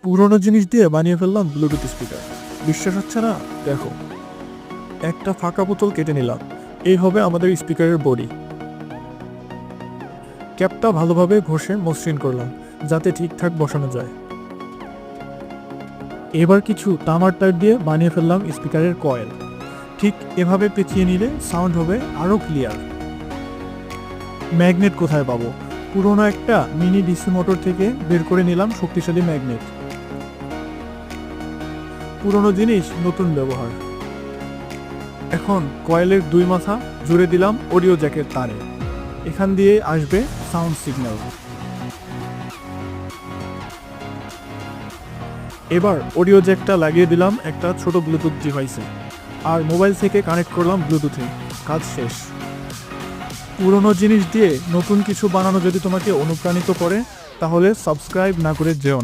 পুরোনো জিনিস দিয়ে বানিয়ে ফেললাম ব্লুটুথ স্পিকার। বিশ্বাস হচ্ছে না? দেখো, একটা ফাঁকা বোতল কেটে নিলাম। এই হবে আমাদের স্পিকারের বডি। ক্যাপটা ভালোভাবে ঘষে মসৃণ করলাম যাতে ঠিকঠাক বসানো যায়। এবার কিছু তামার তার দিয়ে বানিয়ে ফেললাম স্পিকারের কয়েল। ঠিক এভাবে পেঁচিয়ে নিলে সাউন্ড হবে আরও ক্লিয়ার। ম্যাগনেট কোথায় পাবো? পুরোনো একটা মিনি ডিসি মোটর থেকে বের করে নিলাম শক্তিশালী ম্যাগনেট। পুরোনো জিনিস নতুন ব্যবহার। এখন কয়েলের দুই মাথা জুড়ে দিলাম অডিও জ্যাকের তারে। এখান দিয়ে আসবে সাউন্ড সিগন্যাল। এবার অডিও জ্যাকটা লাগিয়ে দিলাম একটা ছোট ব্লুটুথ ডিভাইসে, আর মোবাইল থেকে কানেক্ট করলাম ব্লুটুথে। কাজ শেষ। পুরোনো জিনিস দিয়ে নতুন কিছু বানানো যদি তোমাকে অনুপ্রাণিত করে, তাহলে সাবস্ক্রাইব না করে যেও না।